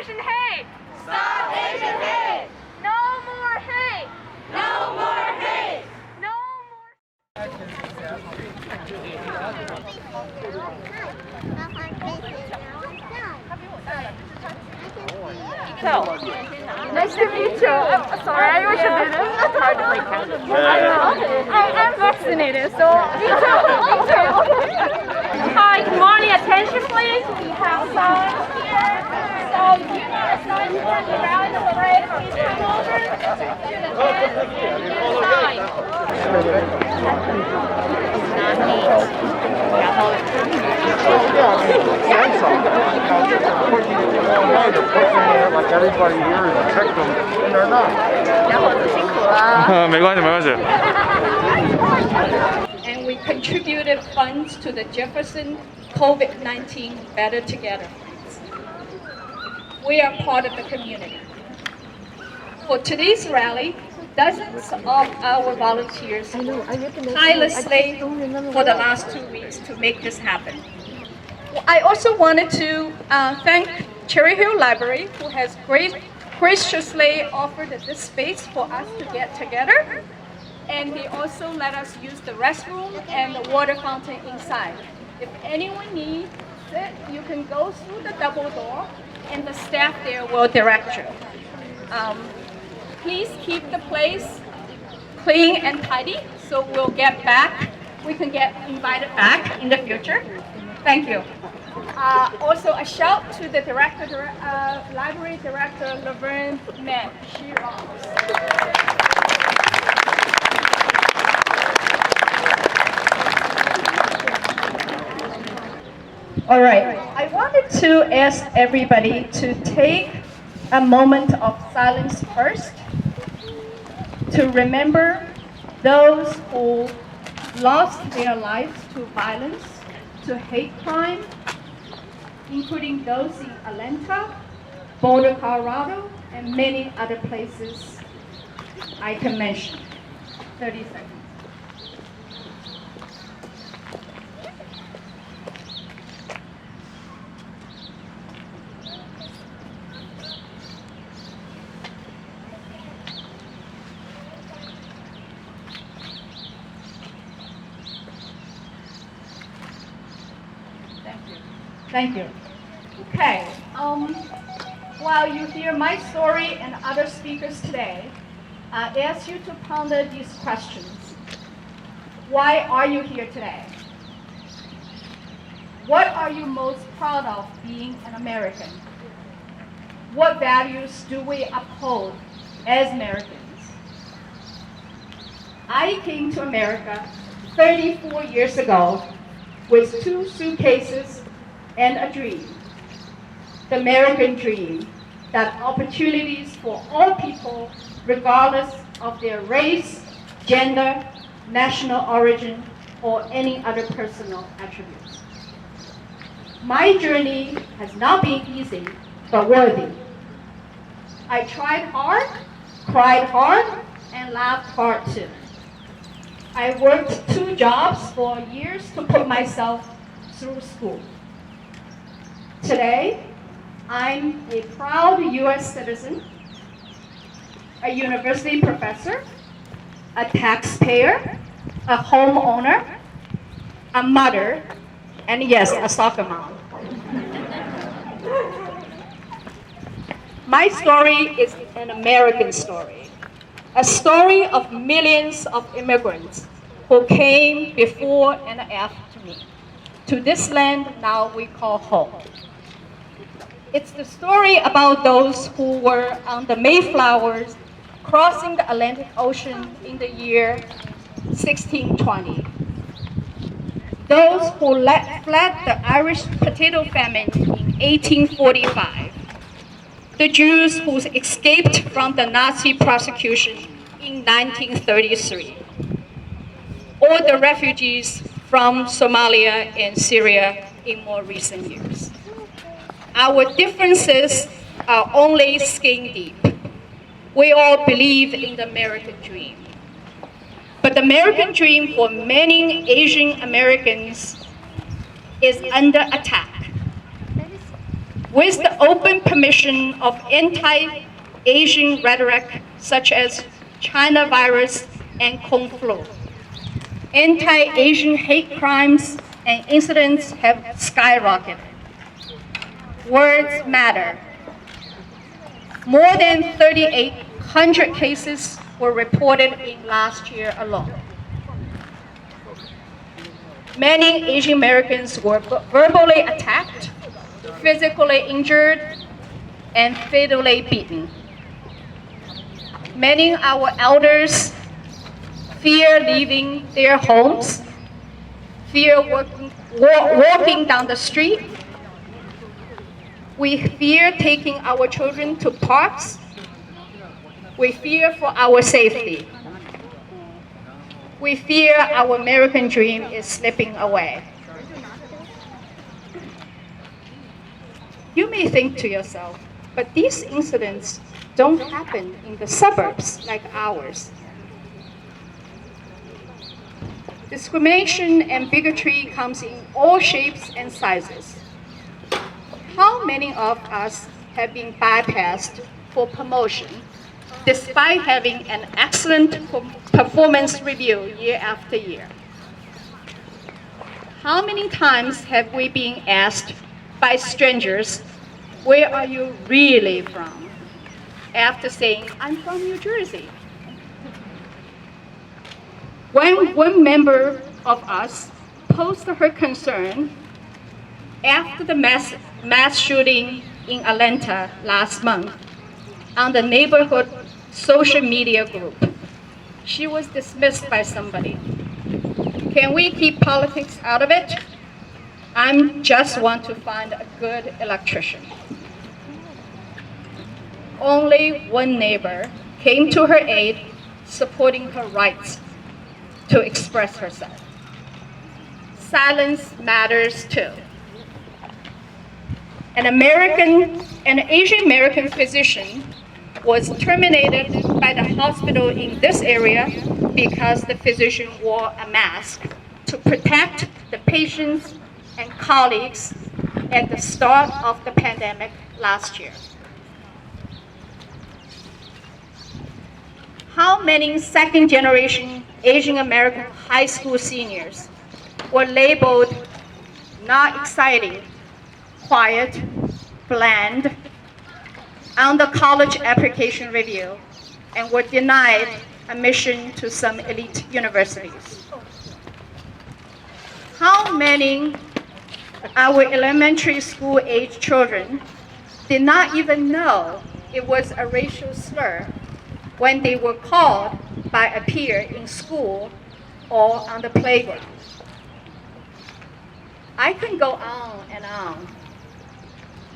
Asian hate! Stop Asian hate! No more hate! No more hate! No more... So, nice to meet you. I'm sorry, I wish I didn't. It's hard to make out. I know. I'm vaccinated, so me too. Me too. Hi, good morning. Attention, please. We have signs here. So, if you want a sign for the rally to the parade, please come over to the tent and get a sign. Like everybody here is protect them, and they're not. 没关系，没关系。 And we contributed funds to the Jefferson COVID-19 Better Together. We are part of the community. For today's rally, dozens of our volunteers tirelessly for the last 2 weeks to make this happen. I also wanted to thank Cherry Hill Library, who has graciously offered this space for us to get together. And they also let us use the restroom and the water fountain inside. If anyone needs it, you can go through the double door and the staff there will direct you. Please keep the place clean and tidy so we can get invited back in the future. Thank you. Also a shout to the library director, Laverne Mann. She rocks. All right, I wanted to ask everybody to take a moment of silence first to remember those who lost their lives to violence, to hate crime, including those in Atlanta, Boulder, Colorado, and many other places I can mention. 30 seconds. Thank you. Okay. While you hear my story and other speakers today, I ask you to ponder these questions. Why are you here today? What are you most proud of being an American? What values do we uphold as Americans? I came to America 34 years ago with 2 suitcases and a dream, the American dream, that opportunities for all people, regardless of their race, gender, national origin, or any other personal attributes. My journey has not been easy, but worthy. I tried hard, cried hard, and laughed hard too. I worked 2 jobs for years to put myself through school. Today, I'm a proud U.S. citizen, a university professor, a taxpayer, a homeowner, a mother, and yes, a soccer mom. My story is an American story, a story of millions of immigrants who came before and after me to this land now we call home. It's the story about those who were on the Mayflowers crossing the Atlantic Ocean in the year 1620. Those who fled the Irish potato famine in 1845. The Jews who escaped from the Nazi prosecution in 1933. Or the refugees from Somalia and Syria in more recent years. Our differences are only skin deep. We all believe in the American dream. But the American dream for many Asian Americans is under attack. with the open permission of anti-Asian rhetoric such as China virus and Kung flu. Anti-Asian hate crimes and incidents have skyrocketed. Words matter. More than 3,800 cases were reported in last year alone. Many Asian Americans were verbally attacked, physically injured, and fatally beaten. Many of our elders fear leaving their homes, fear walking down the street. We fear taking our children to parks. We fear for our safety. We fear our American dream is slipping away. You may think to yourself, but these incidents don't happen in the suburbs like ours. Discrimination and bigotry comes in all shapes and sizes. How many of us have been bypassed for promotion despite having an excellent performance review year after year? How many times have we been asked by strangers, "Where are you really from?" after saying, "I'm from New Jersey"? When one member of us posted her concern after the mass shooting in Atlanta last month on the neighborhood social media group, she was dismissed by somebody. Can we keep politics out of it? I just want to find a good electrician. Only one neighbor came to her aid, supporting her rights to express herself. Silence matters too. An Asian American physician was terminated by the hospital in this area because the physician wore a mask to protect the patients and colleagues at the start of the pandemic last year. How many second-generation Asian American high school seniors were labeled not exciting, quiet, bland on the college application review and were denied admission to some elite universities? How many our elementary school age children did not even know it was a racial slur when they were called by a peer in school or on the playground? I can go on and on.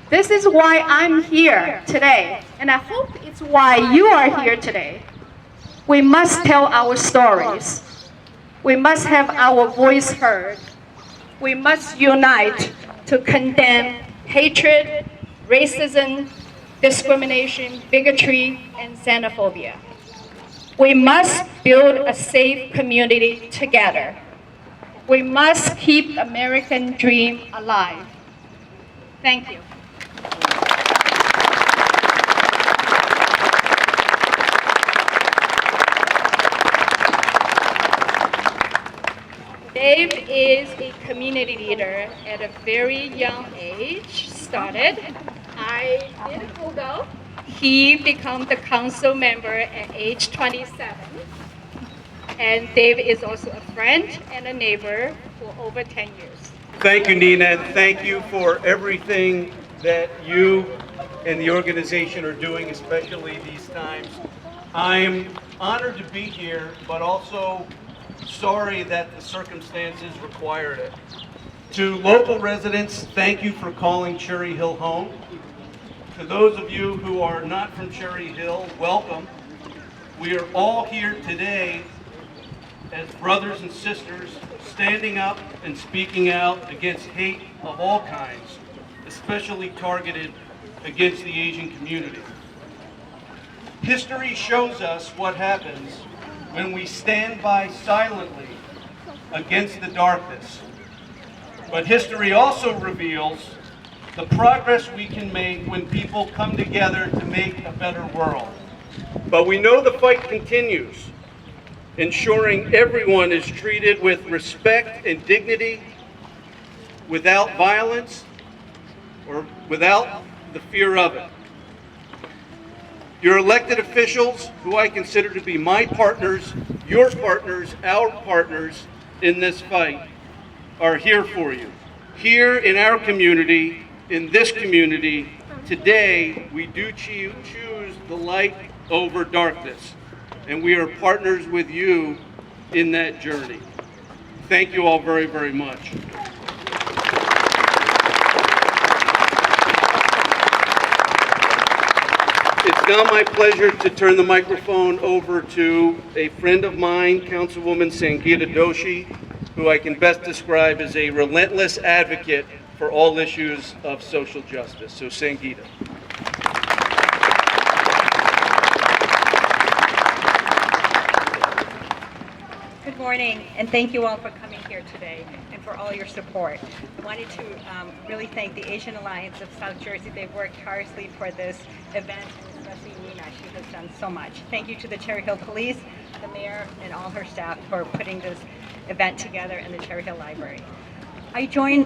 This is why I'm here today, and I hope it's why you are here today. We must tell our stories. We must have our voice heard. We must unite to condemn hatred, racism, discrimination, bigotry, and xenophobia. We must build a safe community together. We must keep the American dream alive. Thank you. Dave is a community leader at a very young age, started. I did Google. He became the council member at age 27. And Dave is also a friend and a neighbor for over 10 years. Thank you, Nina, and thank you for everything that you and the organization are doing, especially these times. I'm honored to be here, but also sorry that the circumstances required it. To local residents, thank you for calling Cherry Hill home. To those of you who are not from Cherry Hill, welcome. We are all here today as brothers and sisters, standing up and speaking out against hate of all kinds, especially targeted against the Asian community. History shows us what happens when we stand by silently against the darkness. But history also reveals the progress we can make when people come together to make a better world. But we know the fight continues, ensuring everyone is treated with respect and dignity, without violence or without the fear of it. Your elected officials, who I consider to be my partners, your partners, our partners in this fight, are here for you. Here in our community, in this community, today we do choose the light over darkness, and we are partners with you in that journey. Thank you all very, very much. It's now my pleasure to turn the microphone over to a friend of mine, Councilwoman Sangeeta Doshi, who I can best describe as a relentless advocate for all issues of social justice. So Sangeeta. Good morning, and thank you all for coming here today and for all your support. I wanted to really thank the Asian Alliance of South Jersey. They've worked tirelessly for this event, and especially Nina. She has done so much. Thank you to the Cherry Hill Police, the mayor, and all her staff for putting this event together in the Cherry Hill Library. I join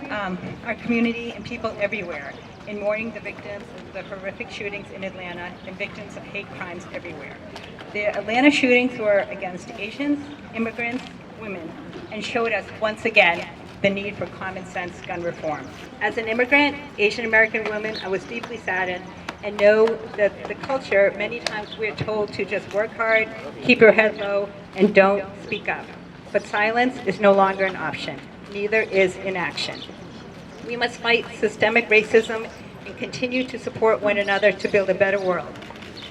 our community and people everywhere in mourning the victims of the horrific shootings in Atlanta and victims of hate crimes everywhere. The Atlanta shootings were against Asians, immigrants, women, and showed us once again the need for common sense gun reform. As an immigrant, Asian American woman, I was deeply saddened and know that the culture, many times we're told to just work hard, keep your head low, and don't speak up. But silence is no longer an option. Neither is inaction. We must fight systemic racism and continue to support one another to build a better world.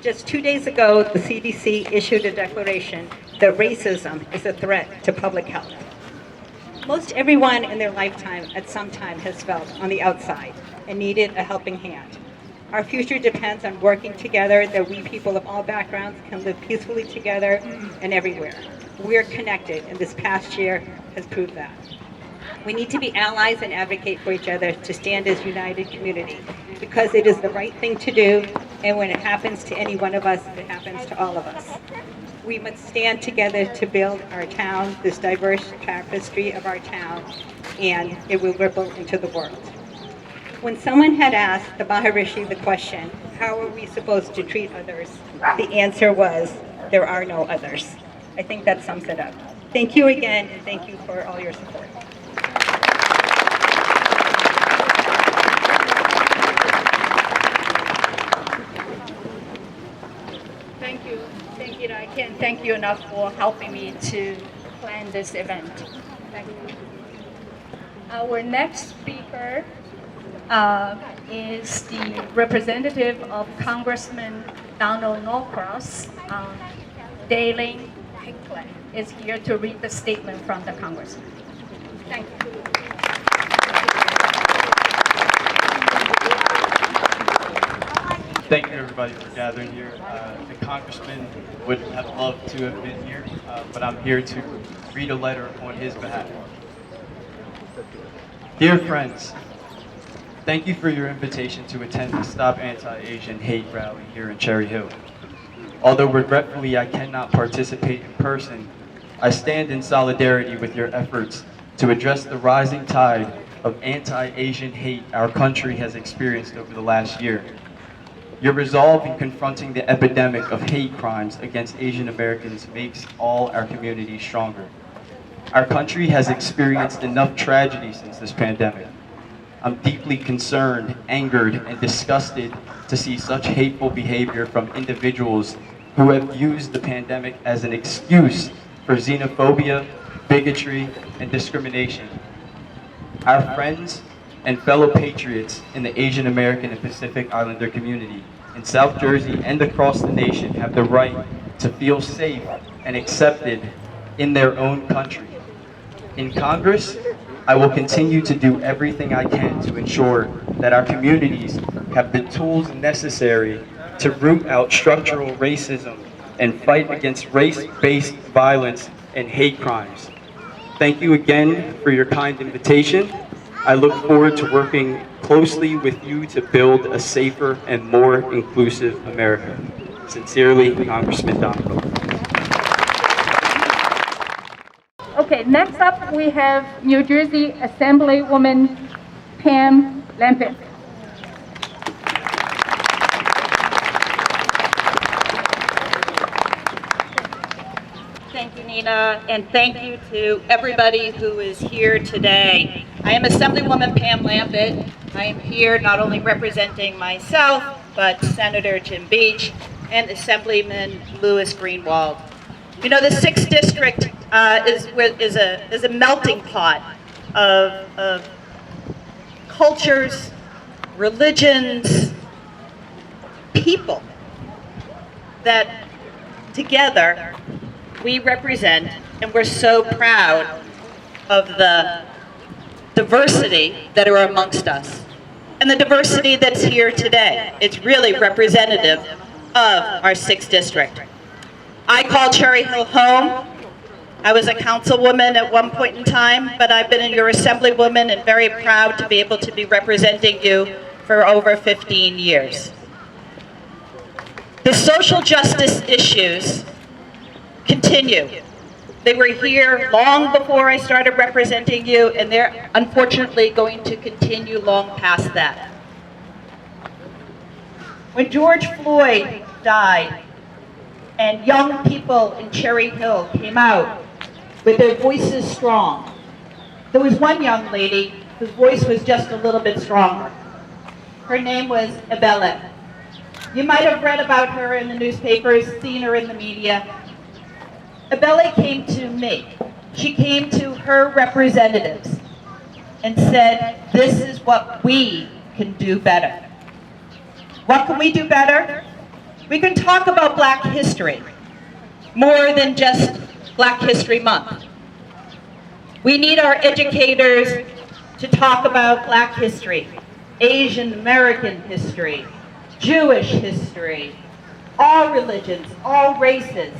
Just 2 days ago, the CDC issued a declaration that racism is a threat to public health. Most everyone in their lifetime at some time has felt on the outside and needed a helping hand. Our future depends on working together, that we people of all backgrounds can live peacefully together and everywhere. We're connected, and this past year has proved that. We need to be allies and advocate for each other to stand as united community, because it is the right thing to do, and when it happens to any one of us, it happens to all of us. We must stand together to build our town, this diverse tapestry of our town, and it will ripple into the world. When someone had asked the Maharishi the question, how are we supposed to treat others? The answer was, there are no others. I think that sums it up. Thank you again, and thank you for all your support. Thank you. Thank you. I can't thank you enough for helping me to plan this event. Thank you. Our next speaker is the representative of Congressman Donald Norcross. Dalen Hinckley is here to read the statement from the congressman. Thank you. Thank you, everybody, for gathering here. The congressman would have loved to have been here, but I'm here to read a letter on his behalf. Dear friends, thank you for your invitation to attend the Stop Anti-Asian Hate rally here in Cherry Hill. Although regretfully I cannot participate in person, I stand in solidarity with your efforts to address the rising tide of anti-Asian hate our country has experienced over the last year. Your resolve in confronting the epidemic of hate crimes against Asian Americans makes all our communities stronger. Our country has experienced enough tragedy since this pandemic. I'm deeply concerned, angered, and disgusted to see such hateful behavior from individuals who have used the pandemic as an excuse for xenophobia, bigotry, and discrimination. Our friends and fellow patriots in the Asian American and Pacific Islander community in South Jersey and across the nation have the right to feel safe and accepted in their own country. In Congress, I will continue to do everything I can to ensure that our communities have the tools necessary to root out structural racism and fight against race-based violence and hate crimes. Thank you again for your kind invitation. I look forward to working closely with you to build a safer and more inclusive America. Sincerely, Congressman Donahoe. Okay, next up we have New Jersey Assemblywoman Pam Lampitt. Thank you, Nina, and thank you to everybody who is here today. I am Assemblywoman Pam Lampitt. I am here not only representing myself, but Senator Jim Beach and Assemblyman Louis Greenwald. You know, the 6th District is a melting pot of cultures, religions, people that together we represent, and we're so proud of the diversity that are amongst us and the diversity that's here today. It's really representative of our 6th District. I call Cherry Hill home. I was a councilwoman at one point in time, but I've been your assemblywoman and very proud to be able to be representing you for over 15 years. The social justice issues continue. They were here long before I started representing you, and they're unfortunately going to continue long past that. When George Floyd died, and young people in Cherry Hill came out with their voices strong, there was one young lady whose voice was just a little bit stronger. Her name was Aaasj. You might have read about her in the newspapers, seen her in the media. Aaasj came to me. She came to her representatives and said, this is what we can do better. What can we do better? We can talk about Black history more than just Black History Month. We need our educators to talk about Black history, Asian American history, Jewish history, all religions, all races,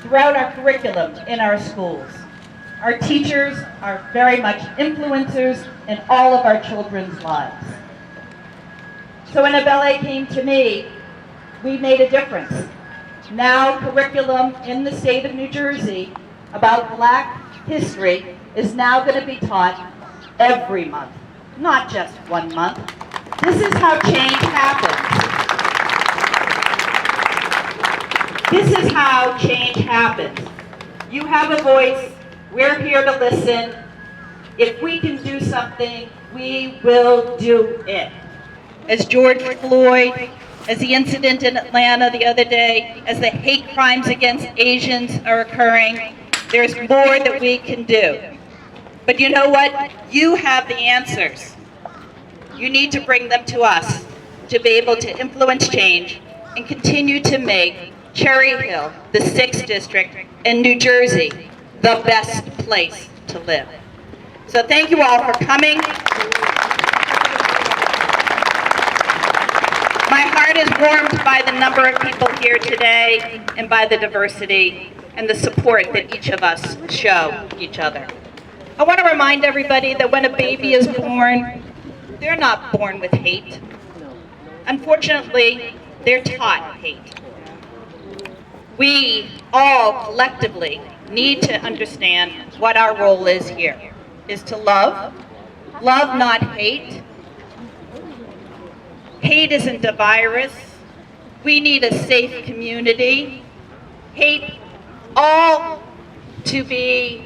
throughout our curriculum in our schools. Our teachers are very much influencers in all of our children's lives. So when Aaasj came to me, we made a difference. Now curriculum in the state of New Jersey about Black history is now going to be taught every month, not just one month. This is how change happens. This is how change happens. You have a voice, we're here to listen. If we can do something, we will do it. As George Floyd, as the incident in Atlanta the other day, as the hate crimes against Asians are occurring, there's more that we can do. But you know what? You have the answers. You need to bring them to us to be able to influence change and continue to make Cherry Hill, the 6th District, and New Jersey the best place to live. So thank you all for coming. My heart is warmed by the number of people here today and by the diversity and the support that each of us show each other. I want to remind everybody that when a baby is born, they're not born with hate. Unfortunately, they're taught hate. We all collectively need to understand what our role is here, is to love, not hate. Hate isn't a virus. We need a safe community. Hate all to be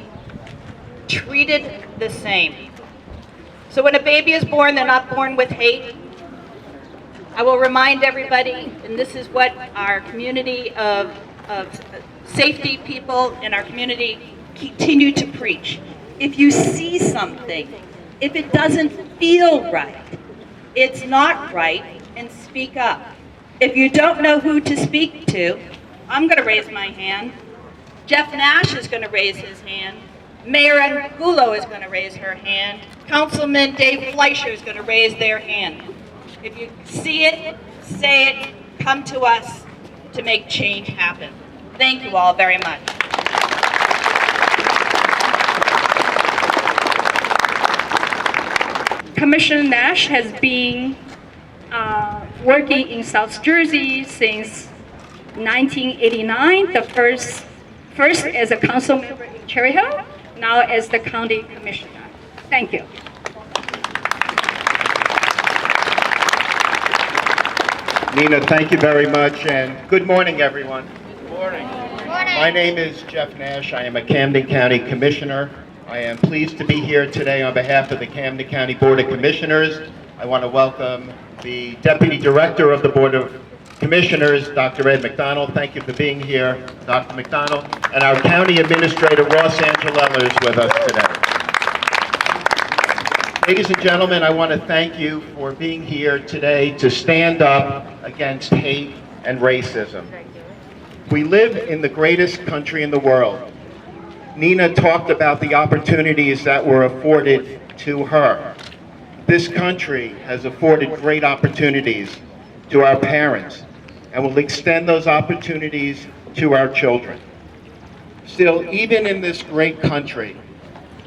treated the same. So when a baby is born, they're not born with hate. I will remind everybody, and this is what our community of safety people in our community continue to preach. If you see something, if it doesn't feel right, it's not right, and speak up. If you don't know who to speak to, I'm going to raise my hand. Jeff Nash is going to raise his hand. Mayor Angulo is going to raise her hand. Councilman Dave Fleischer is going to raise their hand. If you see it, say it, come to us to make change happen. Thank you all very much. Commissioner Nash has been working in South Jersey since 1989, the first as a council member in Cherry Hill, now as the county commissioner. Thank you. Nina, thank you very much, and good morning, everyone. Good morning. My name is Jeff Nash. I am a Camden County Commissioner. I am pleased to be here today on behalf of the Camden County Board of Commissioners. I want to welcome the Deputy Director of the Board of Commissioners, Dr. Ed McDonald. Thank you for being here, Dr. McDonald. And our County Administrator, Ross Angelella, is with us today. Ladies and gentlemen, I want to thank you for being here today to stand up against hate and racism. We live in the greatest country in the world. Nina talked about the opportunities that were afforded to her. This country has afforded great opportunities to our parents and will extend those opportunities to our children. Still, even in this great country,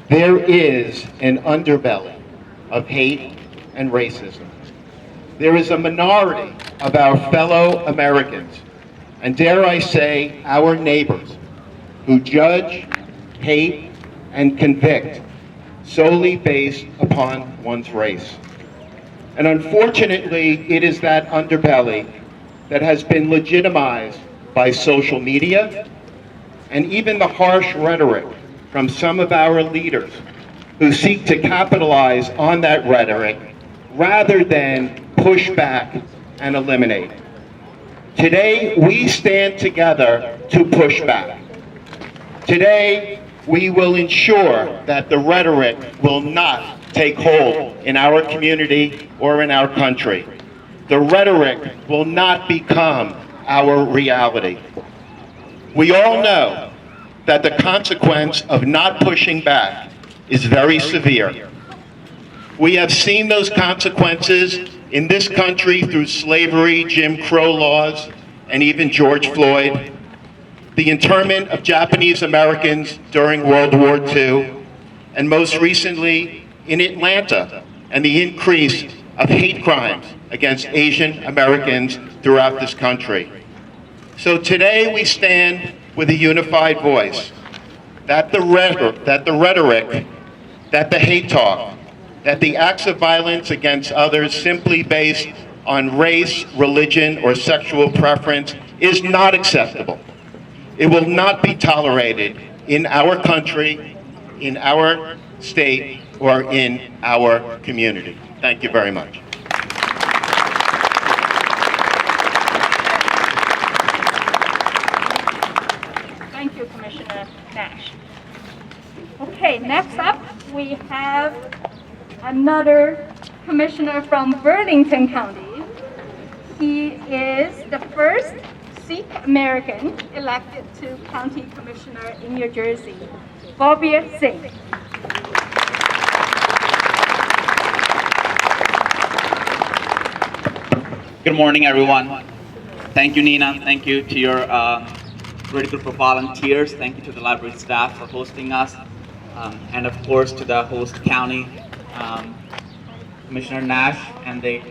there is an underbelly of hate and racism. There is a minority of our fellow Americans, and dare I say, our neighbors, who judge, hate, and convict solely based upon one's race. And unfortunately, it is that underbelly that has been legitimized by social media and even the harsh rhetoric from some of our leaders who seek to capitalize on that rhetoric rather than push back and eliminate. Today, we stand together to push back. Today, we will ensure that the rhetoric will not take hold in our community or in our country. The rhetoric will not become our reality. We all know that the consequence of not pushing back is very severe. We have seen those consequences in this country through slavery, Jim Crow laws, and even George Floyd, the internment of Japanese Americans during World War II, and most recently in Atlanta, and the increase of hate crimes against Asian Americans throughout this country. So today we stand with a unified voice that the rhetoric, that the hate talk, that the acts of violence against others simply based on race, religion, or sexual preference is not acceptable. It will not be tolerated in our country, in our state, or in our community. Thank you very much. Thank you, Commissioner Nash. Okay, next up, we have another commissioner from Burlington County. He is the first Sikh American elected to county commissioner in New Jersey, Bobby Singh. Good morning, everyone. Thank you, Nina. Thank you to your great group of volunteers. Thank you to the library staff for hosting us. And of course to the host county, Commissioner Nash, and the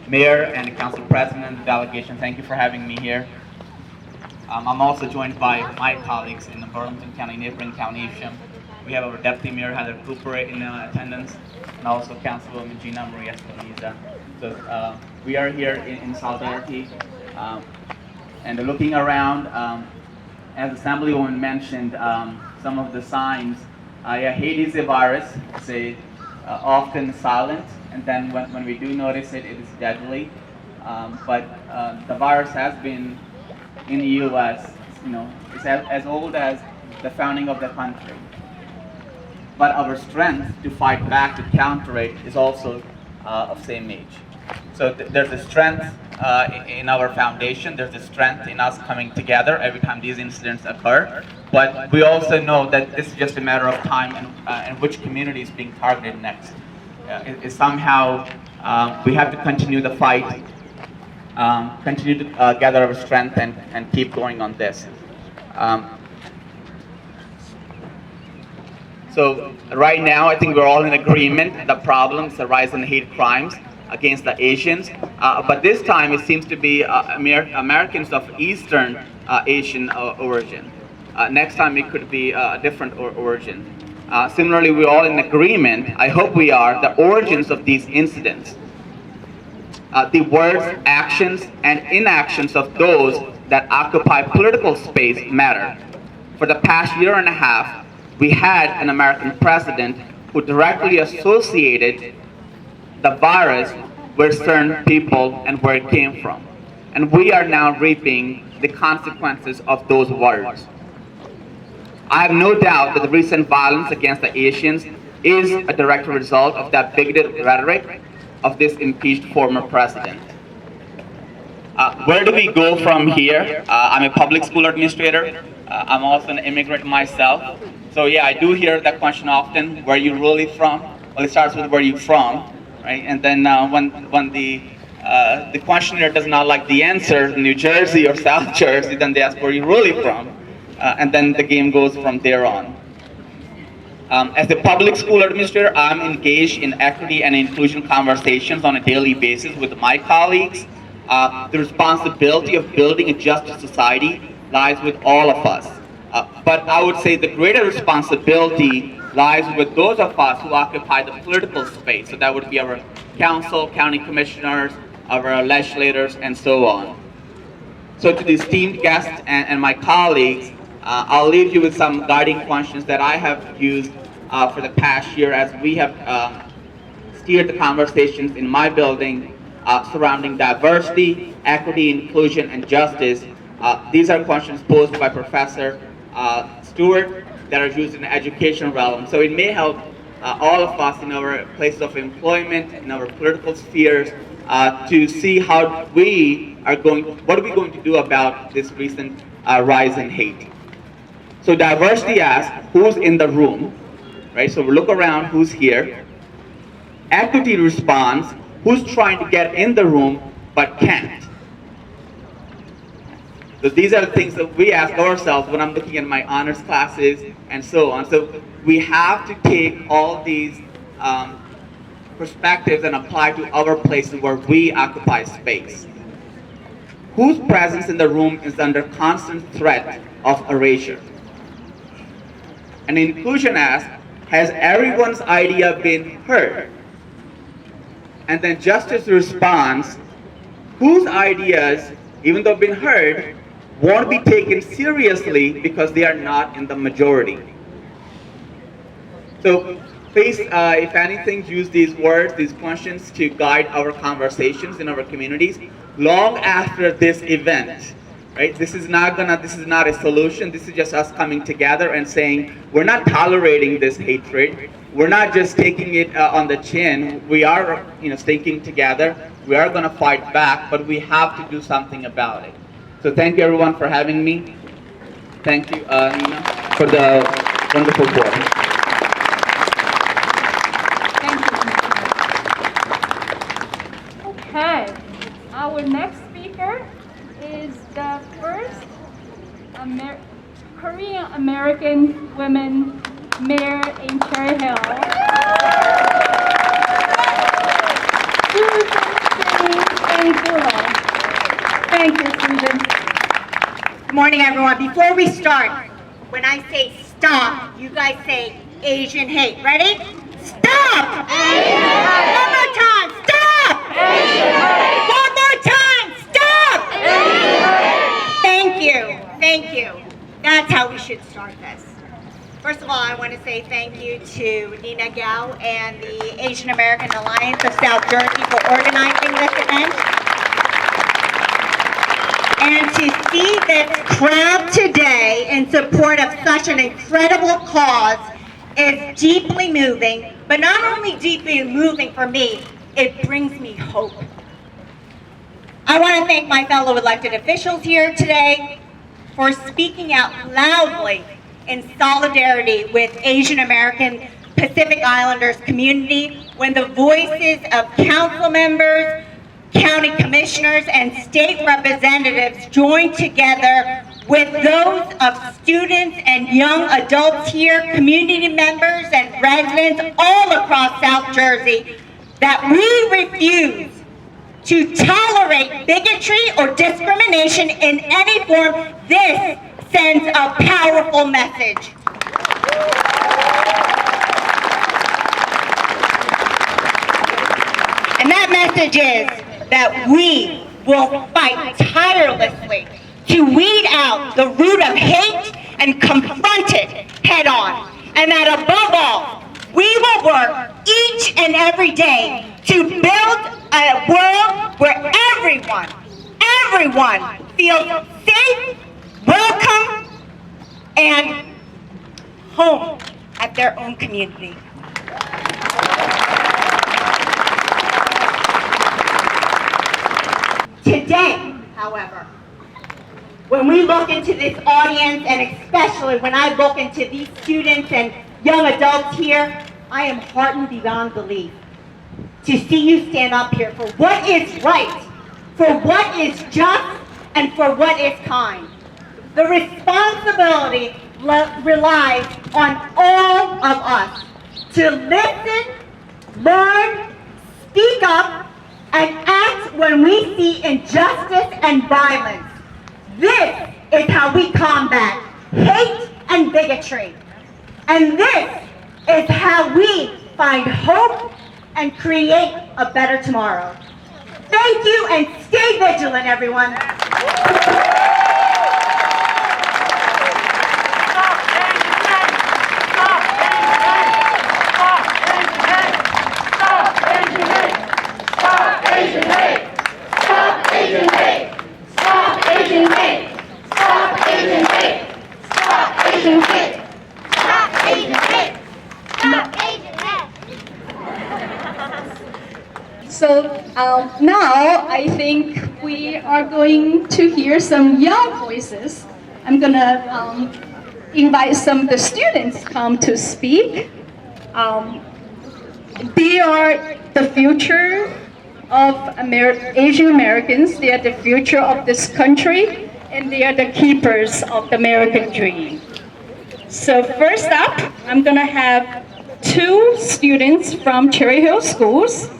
mayor and the council president, the delegation. Thank you for having me here. I'm also joined by my colleagues in the Burlington County, neighboring county, Aaasj. We have our deputy mayor, Heather Cooper, in attendance, and also Councilwoman Gina Maria Espinoza. So we are here in solidarity, and looking around, as Assemblywoman mentioned, some of the signs. Hate is a virus. It's often silent, and then when we do notice it, it is deadly. But the virus has been in the U.S., it's as old as the founding of the country. But our strength to fight back, to counter it, is also of same age. So there's a strength in our foundation, there's a strength in us coming together every time these incidents occur. But we also know that this is just a matter of time and which community is being targeted next. Somehow we have to continue the fight, continue to gather our strength and keep going on this. So right now, I think we're all in agreement the problem is the rise in hate crimes against the Asians. But this time, it seems to be Americans of Eastern Asian origin. Next time, it could be a different origin. Similarly, we're all in agreement, I hope we are, the origins of these incidents. The words, actions, and inactions of those that occupy political space matter. For the past year and a half, we had an American president who directly associated the virus with certain people and where it came from. And we are now reaping the consequences of those words. I have no doubt that the recent violence against the Asians is a direct result of that bigoted rhetoric of this impeached former president. Where do we go from here? I'm a public school administrator. I'm also an immigrant myself. So yeah, I do hear that question often, where are you really from? Well, it starts with where you from, right? And then when the questioner does not like the answer, New Jersey or South Jersey, then they ask where are you really from? And then the game goes from there on. As a public school administrator, I'm engaged in equity and inclusion conversations on a daily basis with my colleagues. The responsibility of building a just society lies with all of us. But I would say the greater responsibility lies with those of us who occupy the political space. So that would be our council, county commissioners, our legislators, and so on. So to the esteemed guests and my colleagues, I'll leave you with some guiding questions that I have used for the past year as we have steered the conversations in my building surrounding diversity, equity, inclusion, and justice. These are questions posed by Professor Stewart that are used in the education realm. So it may help all of us in our places of employment, in our political spheres, to see how we are what are we going to do about this recent rise in hate. So diversity asks, who's in the room? Right, so we look around, who's here? Equity responds, who's trying to get in the room but can't? So these are the things that we ask ourselves when I'm looking at my honors classes and so on. So we have to take all these perspectives and apply to our places where we occupy space. Whose presence in the room is under constant threat of erasure? And inclusion asks, has everyone's idea been heard? And then justice responds, whose ideas, even though been heard, won't be taken seriously because they are not in the majority. So please, if anything, use these words, these questions to guide our conversations in our communities long after this event. Right? This is not a solution. This is just us coming together and saying, we're not tolerating this hatred. We're not just taking it on the chin. We are, sticking together. We are going to fight back, but we have to do something about it. So thank you everyone for having me. Thank you, Nina, for the wonderful board. Thank you. Okay, our next speaker is the first Korean American woman mayor in Cherry Hill. Thank you, Susan. Good morning, everyone. Before we start, when I say stop, you guys say Asian hate. Ready? Stop! One more time. Stop! One more time. Stop! Thank you. Thank you. That's how we should start this. First of all, I want to say thank you to Nina Gao and the Asian American Alliance of South Jersey for organizing this event. And to see this crowd today in support of such an incredible cause is deeply moving, but not only deeply moving for me, it brings me hope. I want to thank my fellow elected officials here today for speaking out loudly in solidarity with Asian American Pacific Islanders community when the voices of council members, county commissioners, and state representatives joined together with those of students and young adults here, community members and residents all across South Jersey, that we refuse to tolerate bigotry or discrimination in any form. This sends a powerful message. And that message is that we will fight tirelessly to weed out the root of hate and confront it head on. And that above all, we will work each and every day to build a world where everyone feels safe, welcome, and home at their own community. Today, however, when we look into this audience, and especially when I look into these students and young adults here, I am heartened beyond belief to see you stand up here for what is right, for what is just, and for what is kind. The responsibility relies on all of us to listen, learn, speak up, and act when we see injustice and violence. This is how we combat hate and bigotry. And this is how we find hope and create a better tomorrow. Thank you, and stay vigilant, everyone. So now I think we are going to hear some young voices. I'm gonna invite some of the students come to speak. They are the future of Asian Americans. They are the future of this country, and they are the keepers of the American dream. So first up, I'm gonna have two students from Cherry Hill Schools,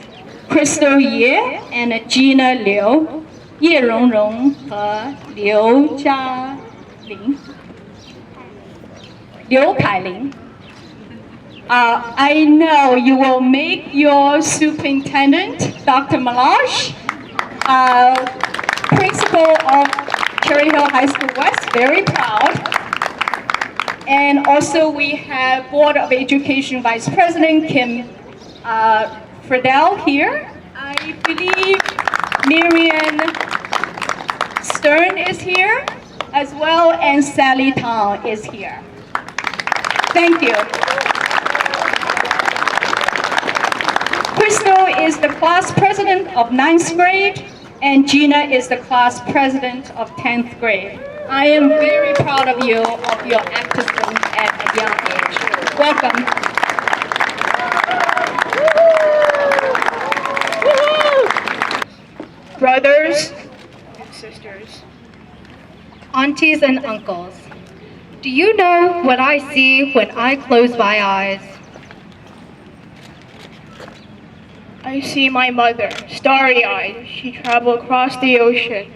Crystal Ye and Gina Liu, Ye Rongrong和Liu Jialin. Liu Kailin. I know you will make your superintendent, Dr. Malaj, principal of Cherry Hill High School West, very proud. And also we have Board of Education Vice President Kim Friedel here. I believe Miriam Stern is here as well, and Sally Tong is here. Thank you. Crystal is the class president of 9th grade, and Gina is the class president of 10th grade. I am very proud of you, of your activism at a young age. Welcome. Brothers and sisters, aunties and uncles, do you know what I see when I close my eyes? I see my mother, starry-eyed. She traveled across the ocean,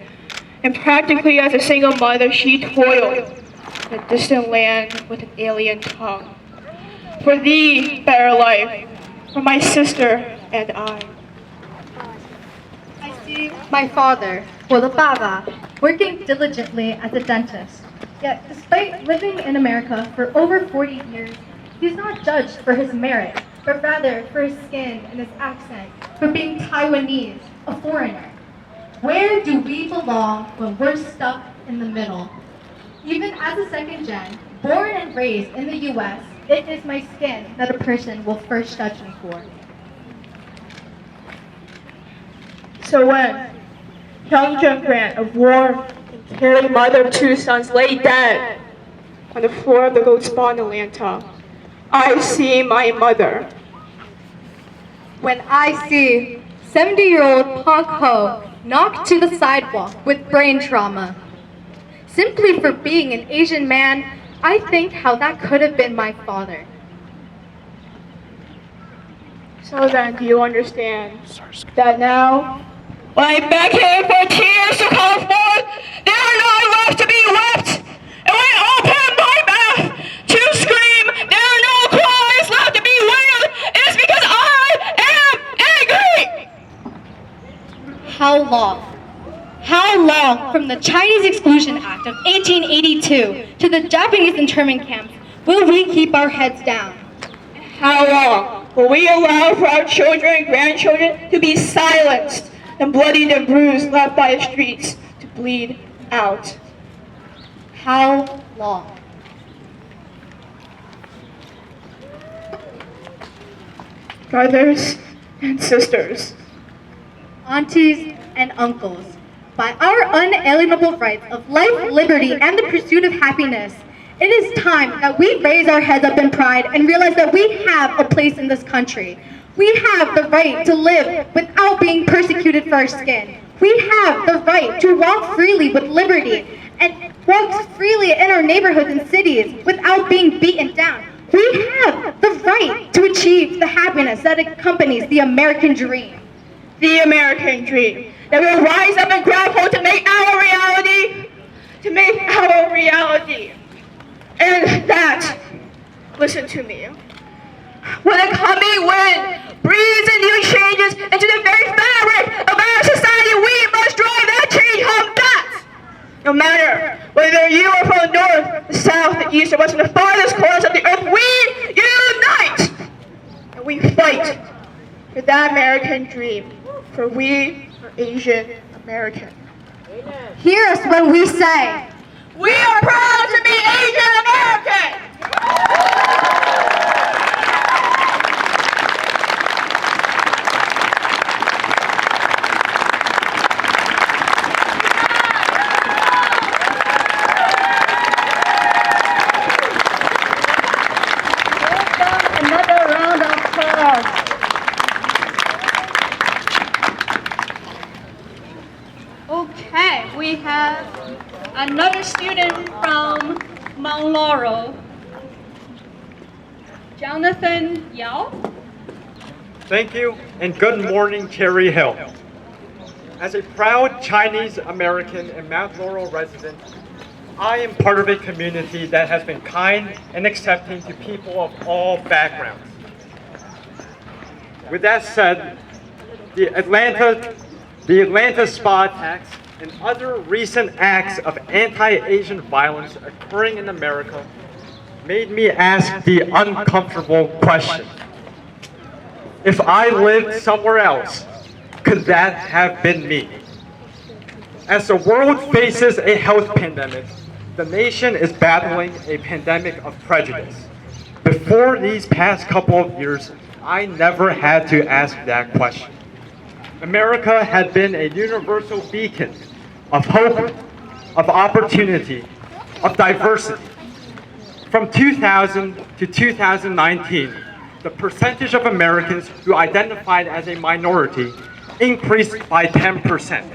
and practically as a single mother, she toiled in a distant land with an alien tongue. For the better life, for my sister and I. I see my father, 我的爸爸, working diligently as a dentist. Yet, despite living in America for over 40 years, he's not judged for his merit, but rather for his skin and his accent, for being Taiwanese, a foreigner. Where do we belong when we're stuck in the middle? Even as a second gen, born and raised in the US, it is my skin that a person will first judge me for. So when young John Grant of war and caring mother of two sons lay dead on the floor of the Gold Spa in Atlanta, I see my mother. When I see 70-year-old Park Ho knocked to the sidewalk with brain trauma, simply for being an Asian man, I think how that could have been my father. So then, do you understand that now, when I beg him for tears to come forth, they are not left to be wept? And when I open my mouth to scream, there are no cries left to be wailed. It is because I am angry! How long? How long, from the Chinese Exclusion Act of 1882 to the Japanese internment camps, will we keep our heads down? How long will we allow for our children and grandchildren to be silenced and bloodied and bruised left by the streets to bleed out? How long? Brothers and sisters, aunties and uncles, by our unalienable rights of life, liberty, and the pursuit of happiness, it is time that we raise our heads up in pride and realize that we have a place in this country. We have the right to live without being persecuted for our skin. We have the right to walk freely with liberty and walk freely in our neighborhoods and cities without being beaten down. We have the right to achieve the happiness that accompanies the American dream. the American dream, that we'll rise up and grab hold to make our reality, And that, listen to me, when the coming wind breathes in new changes into the very fabric of our society, we must drive that change home fast. No matter whether you are from the north, the south, the east, or west, from the farthest corners of the earth, we unite! And we fight for that American dream, for we are Asian American. Hear us when we say, we are proud to be Asian American! Another round of applause. Okay, we have another student from Mount Laurel, Jonathan Yao. Thank you, and good morning, Cherry Hill. As a proud Chinese American and Mount Laurel resident, I am part of a community that has been kind and accepting to people of all backgrounds. With that said, the Atlanta spa attacks and other recent acts of anti-Asian violence occurring in America made me ask the uncomfortable question. If I lived somewhere else, could that have been me? As the world faces a health pandemic, the nation is battling a pandemic of prejudice. Before these past couple of years, I never had to ask that question. America had been a universal beacon of hope, of opportunity, of diversity. From 2000 to 2019, the percentage of Americans who identified as a minority increased by 10%.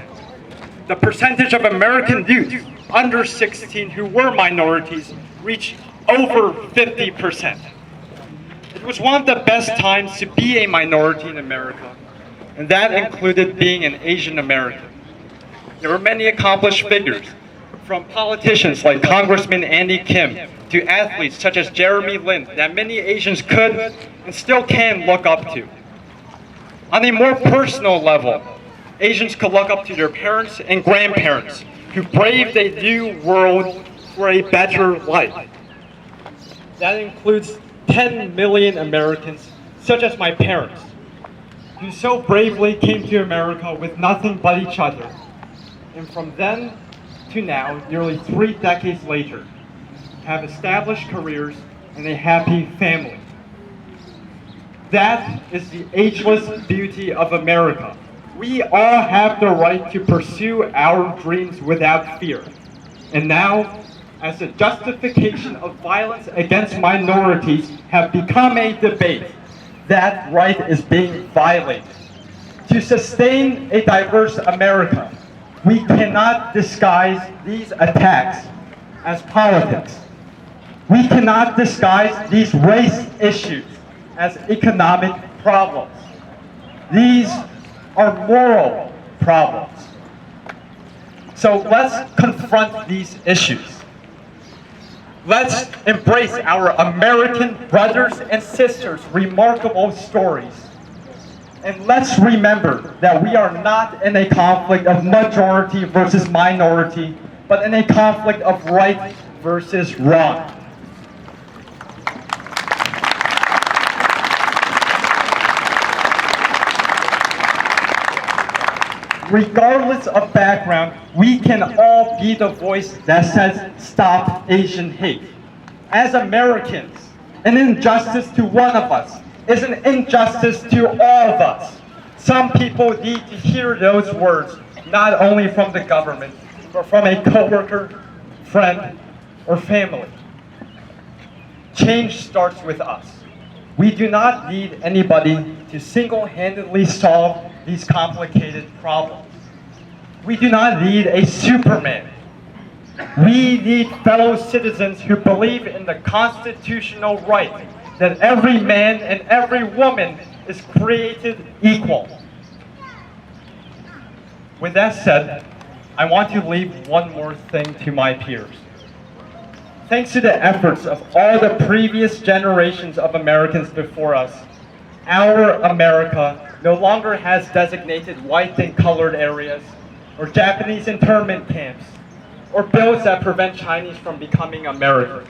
The percentage of American youth under 16 who were minorities reached over 50%. It was one of the best times to be a minority in America, and that included being an Asian American. There were many accomplished figures, from politicians like Congressman Andy Kim to athletes such as Jeremy Lin that many Asians could and still can look up to. On a more personal level, Asians could look up to their parents and grandparents who braved a new world for a better life. That includes 10 million Americans, such as my parents, who so bravely came to America with nothing but each other. And from then to now, nearly 3 decades later, have established careers and a happy family. That is the ageless beauty of America. We all have the right to pursue our dreams without fear. And now, as the justification of violence against minorities have become a debate, that right is being violated. To sustain a diverse America, We cannot disguise these attacks as politics. We cannot disguise these race issues as economic problems. These are moral problems. So let's confront these issues. Let's embrace our American brothers and sisters' remarkable stories. And let's remember that we are not in a conflict of majority versus minority, but in a conflict of right versus wrong. Regardless of background, we can all be the voice that says, "Stop Asian hate." As Americans, an injustice to one of us is an injustice to all of us. Some people need to hear those words, not only from the government, but from a coworker, friend, or family. Change starts with us. We do not need anybody to single-handedly solve these complicated problems. We do not need a Superman. We need fellow citizens who believe in the constitutional right that every man and every woman is created equal. With that said, I want to leave one more thing to my peers. Thanks to the efforts of all the previous generations of Americans before us, our America no longer has designated white and colored areas, or Japanese internment camps, or bills that prevent Chinese from becoming Americans.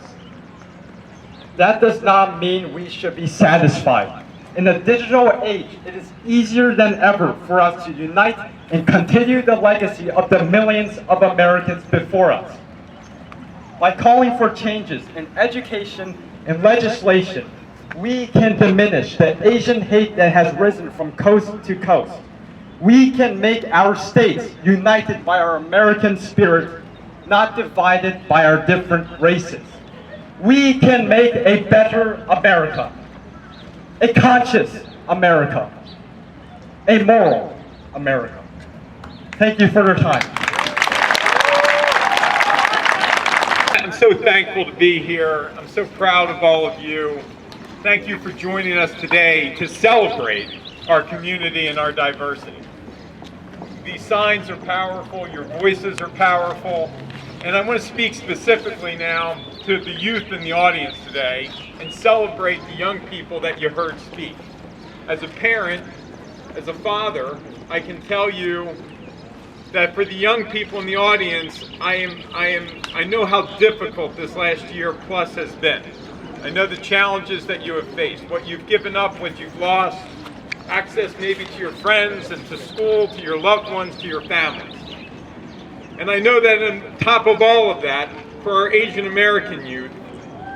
That does not mean we should be satisfied. In the digital age, it is easier than ever for us to unite and continue the legacy of the millions of Americans before us. By calling for changes in education and legislation, we can diminish the Asian hate that has risen from coast to coast. We can make our states united by our American spirit, not divided by our different races. We can make a better America, a conscious America, a moral America. Thank you for your time. I'm so thankful to be here. I'm so proud of all of you. Thank you for joining us today to celebrate our community and our diversity. These signs are powerful, your voices are powerful, and I want to speak specifically now to the youth in the audience today and celebrate the young people that you heard speak. As a parent, as a father, I can tell you that for the young people in the audience, I know how difficult this last year plus has been. I know the challenges that you have faced, what you've given up, what you've lost, access maybe to your friends and to school, to your loved ones, to your families. And I know that on top of all of that, for our Asian American youth,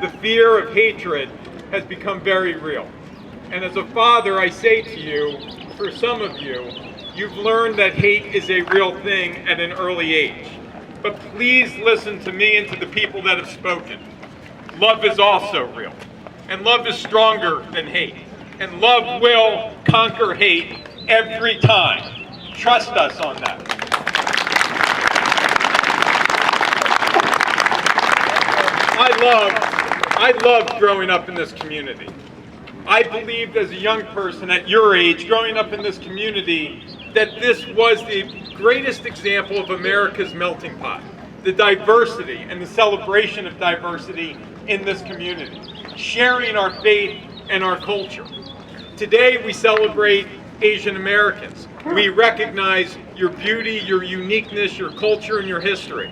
the fear of hatred has become very real. And as a father, I say to you, for some of you, you've learned that hate is a real thing at an early age. But please listen to me and to the people that have spoken. Love is also real. And love is stronger than hate. And love will conquer hate every time. Trust us on that. I loved growing up in this community. I believed as a young person at your age, growing up in this community, that this was the greatest example of America's melting pot. The diversity and the celebration of diversity in this community. Sharing our faith and our culture. Today we celebrate Asian Americans. We recognize your beauty, your uniqueness, your culture, and your history.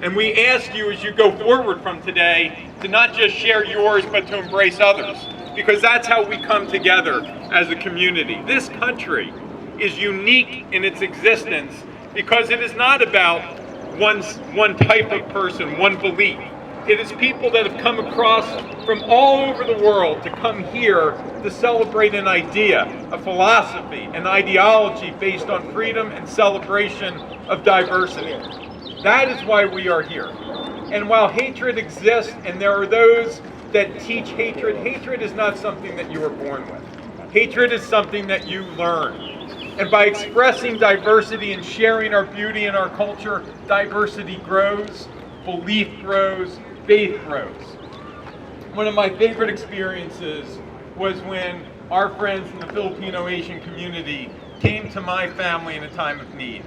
And we ask you as you go forward from today to not just share yours, but to embrace others. Because that's how we come together as a community. This country is unique in its existence because it is not about one type of person, one belief. It is people that have come across from all over the world to come here to celebrate an idea, a philosophy, an ideology based on freedom and celebration of diversity. That is why we are here. And while hatred exists, and there are those that teach hatred, hatred is not something that you were born with. Hatred is something that you learn. And by expressing diversity and sharing our beauty and our culture, diversity grows, belief grows, faith grows. One of my favorite experiences was when our friends in the Filipino Asian community came to my family in a time of need.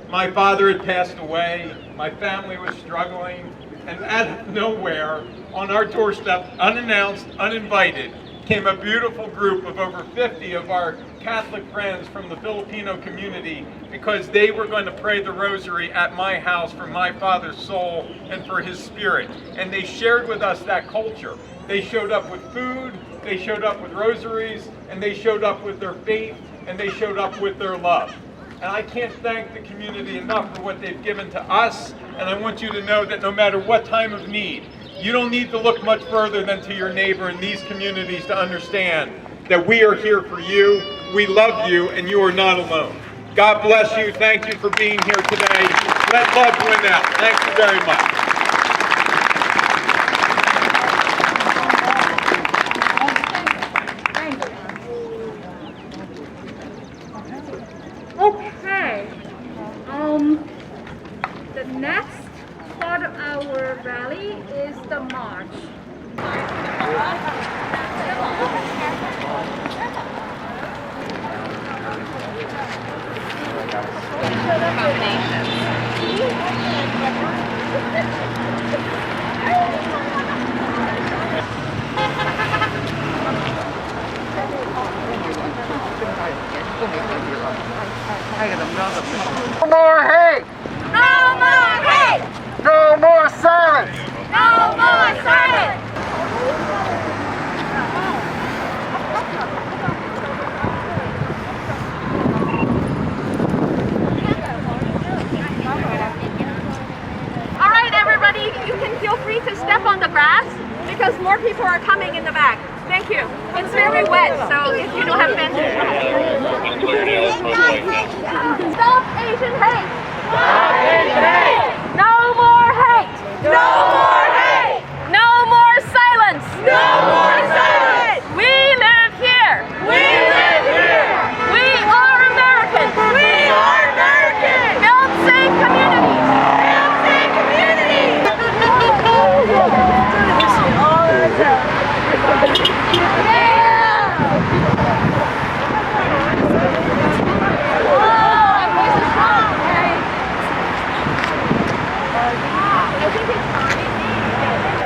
My father had passed away, my family was struggling, and out of nowhere, on our doorstep, unannounced, uninvited, came a beautiful group of over 50 of our Catholic friends from the Filipino community, because they were going to pray the rosary at my house for my father's soul and for his spirit. And they shared with us that culture. They showed up with food, they showed up with rosaries, and they showed up with their faith, and they showed up with their love. And I can't thank the community enough for what they've given to us, and I want you to know that no matter what time of need, you don't need to look much further than to your neighbor in these communities to understand that we are here for you, we love you, and you are not alone. God bless you. Thank you for being here today. Let love win out. Thank you very much. Okay. The next part of our rally is the march. No more hate! No more hate! No more silence! No more silence! All right, everybody, you can feel free to step on the grass because more people are coming in the back. Thank you. It's very wet, so if you don't have fence. Stop Asian hate! Stop Asian hate! No more hate! No more hate! No more silence! No more silence! We live here! We live here! We are Americans! We are Americans! Build safe communities! Build safe communities!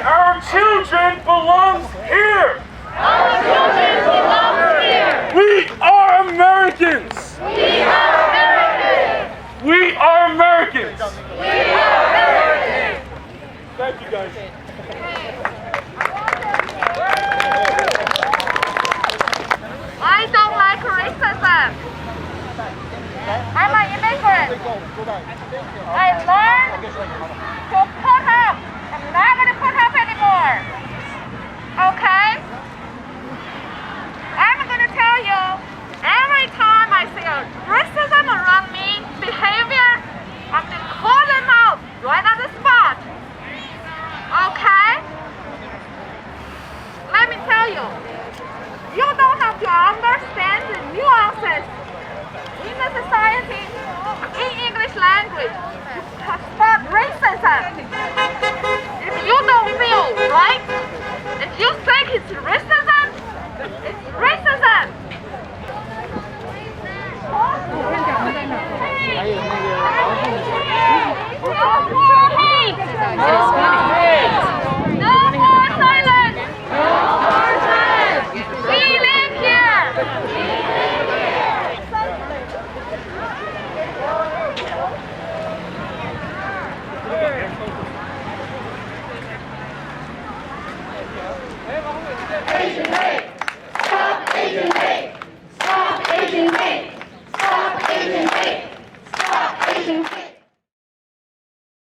Our children belongs here! Our children belong here! We are Americans! We are Americans! We are Americans! We are Americans! Thank you guys. I don't like racism. I'm an immigrant. I learned to put up. I'm not going to put up anymore. Okay? I'm going to tell you, every time I see a racism around me, behavior, I'm going to call them out right on the spot. Okay? Let me tell you, you don't have to understand the nuances in the society, in English language, to stop racism. If you don't feel right, if you think it's racism, it's racism. No more hate! No more silence! We live here! Asian hate!